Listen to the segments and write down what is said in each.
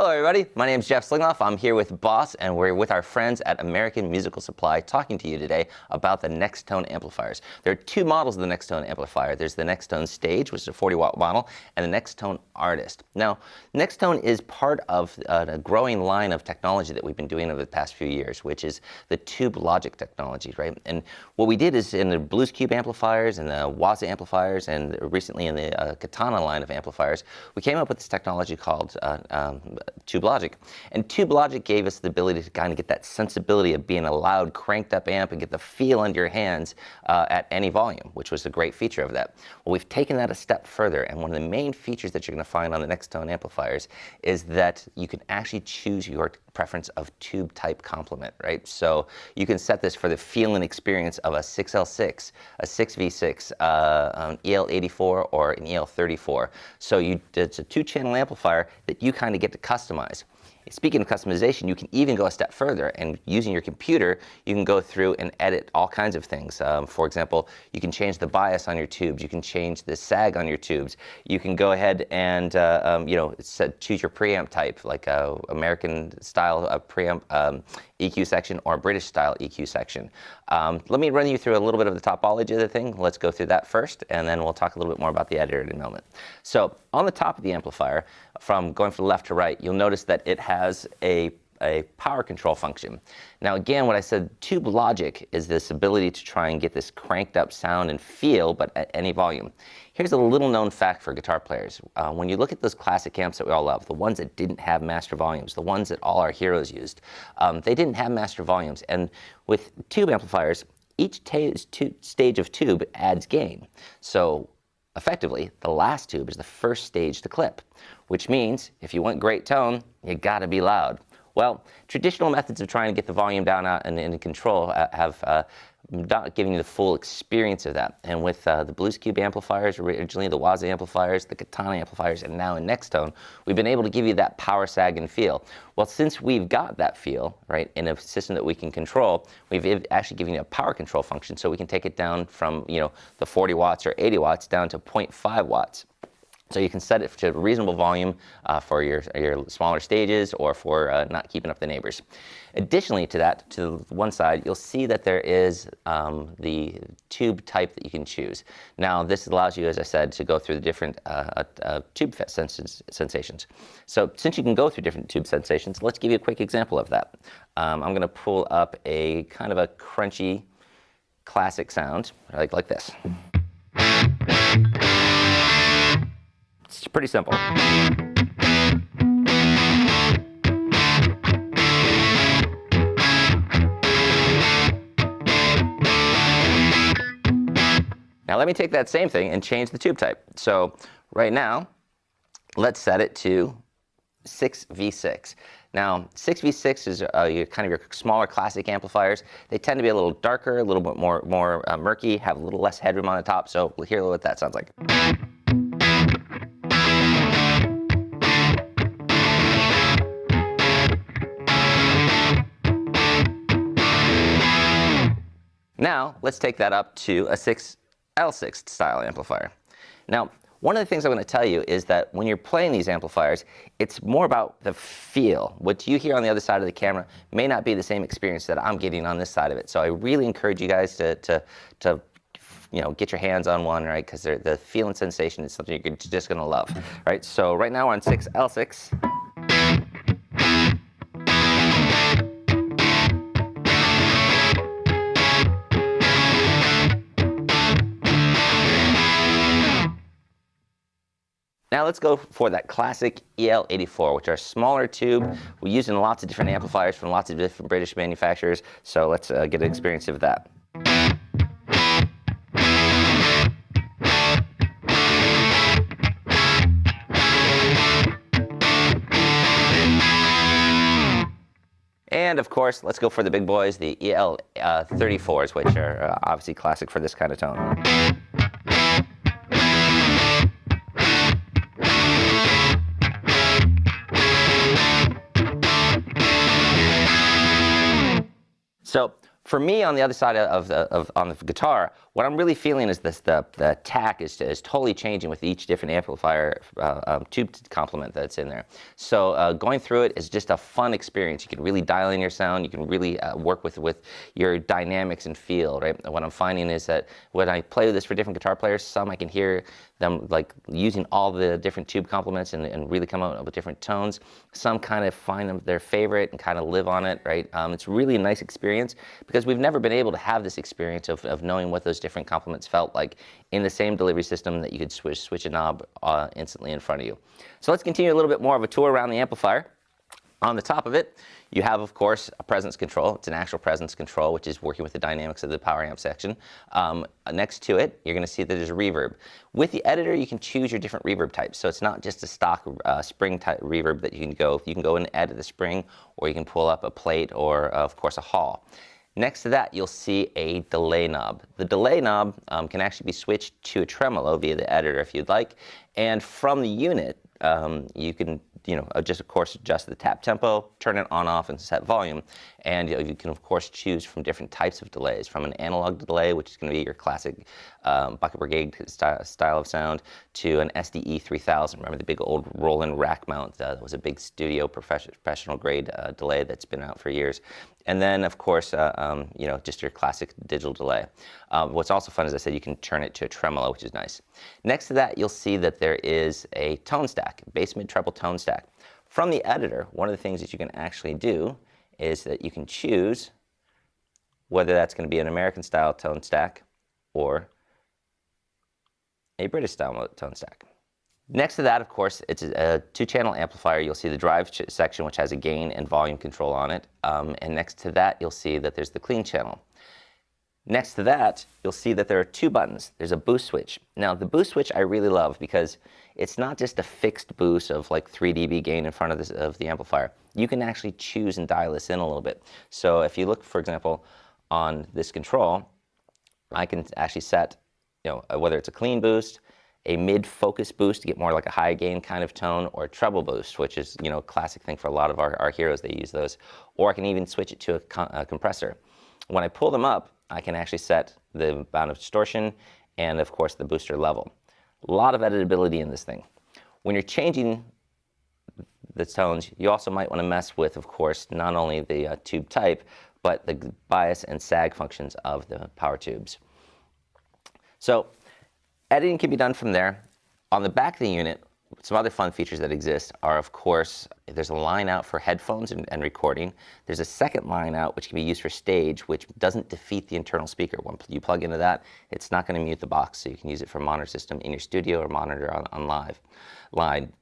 Hello everybody, my name is Jeff Slingloff. I'm here with Boss, and we're with our friends at American Musical Supply talking to you today about the Nextone amplifiers. There are two models of the Nextone amplifier. There's the Nextone Stage, which is a 40-watt model, and the Nextone Artist. Now, Nextone is part of a growing line of technology that we've been doing over the past few years, which is the tube logic technology, right? And what we did is in the Blues Cube amplifiers and the Wazza amplifiers, and recently in the Katana line of amplifiers, we came up with this technology called tube logic. And tube logic gave us the ability to kind of get that sensibility of being a loud cranked up amp and get the feel under your hands at any volume, which was a great feature of that. Well, we've taken that a step further, and one of the main features that you're going to find on the Nextone amplifiers is that you can actually choose your preference of tube type complement, right? So you can set this for the feel and experience of a 6L6, a 6V6, an EL84, or an EL34. So it's a two-channel amplifier that you kind of get to customize. Speaking of customization, you can even go a step further, and using your computer, you can go through and edit all kinds of things. For example, you can change the bias on your tubes. You can change the sag on your tubes. You can go ahead and choose your preamp type, like American style preamp EQ section or British style EQ section. Let me run you through a little bit of the topology of the thing. Let's go through that first, and then we'll talk a little bit more about the editor in a moment. So on the top of the amplifier, from going from left to right, you'll notice that it has a power control function. Now again, what I said, tube logic is this ability to try and get this cranked up sound and feel, but at any volume. Here's a little known fact for guitar players. When you look at those classic amps that we all love, the ones that didn't have master volumes, the ones that all our heroes used, they didn't have master volumes. And with tube amplifiers, each stage of tube adds gain. So effectively, the last tube is the first stage to clip, which means if you want great tone, you gotta be loud. Well, traditional methods of trying to get the volume down out and in control have not giving you the full experience of that. And with the Blues Cube amplifiers, originally the Wazza amplifiers, the Katana amplifiers, and now in Nextone, we've been able to give you that power, sag, and feel. Well, since we've got that feel, right, in a system that we can control, we've actually given you a power control function, so we can take it down from, the 40 watts or 80 watts down to 0.5 watts. So you can set it to a reasonable volume for your smaller stages or for not keeping up the neighbors. Additionally to that, to one side, you'll see that there is the tube type that you can choose. Now this allows you, as I said, to go through the different tube sensations. So since you can go through different tube sensations, let's give you a quick example of that. I'm going to pull up a kind of a crunchy classic sound like this. It's pretty simple. Now let me take that same thing and change the tube type. So right now, let's set it to 6V6. Now 6V6 is kind of your smaller classic amplifiers. They tend to be a little darker, a little bit more murky, have a little less headroom on the top. So we'll hear what that sounds like. Now, let's take that up to a 6L6 style amplifier. Now, one of the things I'm going to tell you is that when you're playing these amplifiers, it's more about the feel. What you hear on the other side of the camera may not be the same experience that I'm getting on this side of it. So I really encourage you guys to get your hands on one, right? Because the feel and sensation is something you're just going to love, right? So right now we're on 6L6. Now let's go for that classic EL84, which are smaller tube. We use in lots of different amplifiers from lots of different British manufacturers. So let's get an experience of that. And of course, let's go for the big boys, the EL34s, which are obviously classic for this kind of tone. So For me, on the other side on the guitar, what I'm really feeling is the attack is totally changing with each different amplifier tube complement that's in there. So going through it is just a fun experience. You can really dial in your sound. You can really work with your dynamics and feel. Right. What I'm finding is that when I play this for different guitar players, some I can hear them like using all the different tube complements and really come out with different tones. Some kind of find them their favorite and kind of live on it, right? It's really a nice experience because we've never been able to have this experience of knowing what those different complements felt like in the same delivery system that you could switch a knob instantly in front of you. So let's continue a little bit more of a tour around the amplifier. On the top of it, you have, of course, a presence control. It's an actual presence control, which is working with the dynamics of the power amp section. Next to it, you're going to see that there's a reverb. With the editor, you can choose your different reverb types. So it's not just a stock spring type reverb that you can go. You can go and edit the spring, or you can pull up a plate or, of course, a hall. Next to that, you'll see a delay knob. The delay knob can actually be switched to a tremolo via the editor if you'd like. And from the unit, you can just of course adjust the tap tempo, turn it on, off, and set volume. And you can of course choose from different types of delays, from an analog delay, which is going to be your classic bucket brigade style of sound, to an SDE 3000. Remember the big old Roland rack mount? That was a big studio professional grade delay that's been out for years. And then of course, just your classic digital delay. What's also fun, as I said, you can turn it to a tremolo, which is nice. Next to that, you'll see that there is a tone stack, bass, mid, treble tone stack. From the editor, one of the things that you can actually do is that you can choose whether that's going to be an American style tone stack or a British style tone stack. Next to that, of course, it's a two-channel amplifier. You'll see the drive section, which has a gain and volume control on it. And next to that, you'll see that there's the clean channel. Next to that, you'll see that there are two buttons. There's a boost switch. Now, the boost switch I really love because it's not just a fixed boost of like 3 dB gain in front of the amplifier. You can actually choose and dial this in a little bit. So if you look, for example, on this control, I can actually set, whether it's a clean boost, a mid-focus boost to get more like a high gain kind of tone, or a treble boost, which is a classic thing for a lot of our heroes. They use those. Or I can even switch it to a compressor. When I pull them up, I can actually set the amount of distortion and, of course, the booster level. A lot of editability in this thing. When you're changing the tones, you also might want to mess with, of course, not only the tube type, but the bias and sag functions of the power tubes. So editing can be done from there. On the back of the unit, some other fun features that exist are, of course, there's a line out for headphones and recording. There's a second line out which can be used for stage, which doesn't defeat the internal speaker. When you plug into that, it's not going to mute the box, so you can use it for monitor system in your studio or monitor on live line.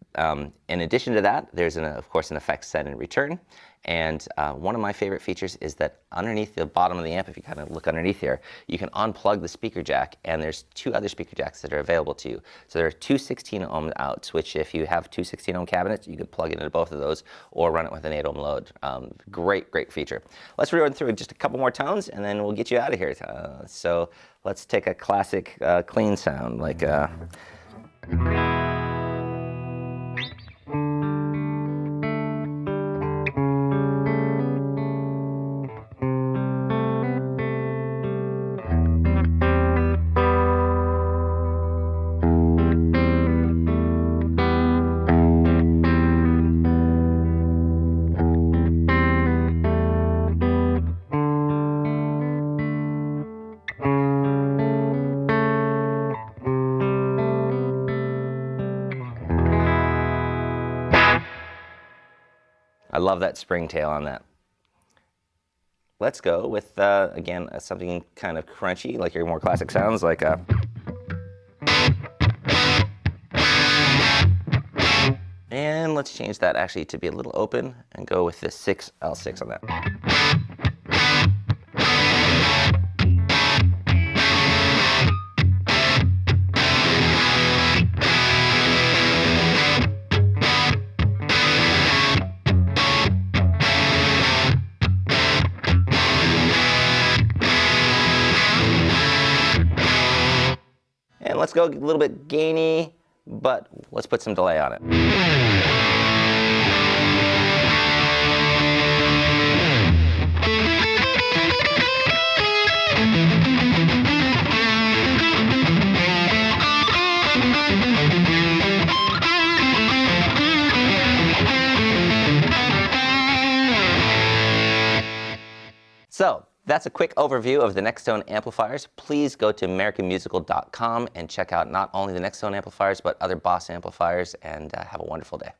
In addition to that, there's, of course, an effects set and return. And one of my favorite features is that underneath the bottom of the amp, if you kind of look underneath here, you can unplug the speaker jack, and there's two other speaker jacks that are available to you. So there are two 16-ohm outs, which if you have two 16-ohm cabinets, you could plug into both of those or run it with an 8-ohm load. Great feature. Let's run through just a couple more tones, and then we'll get you out of here. So let's take a classic clean sound, like I love that spring tail on that. Let's go with, again, something kind of crunchy, like your more classic sounds, like a... And let's change that actually to be a little open and go with this L6 on that. And let's go a little bit gainy, but let's put some delay on it. So that's a quick overview of the Nextone amplifiers. Please go to americanmusical.com and check out not only the Nextone amplifiers, but other BOSS amplifiers, and have a wonderful day.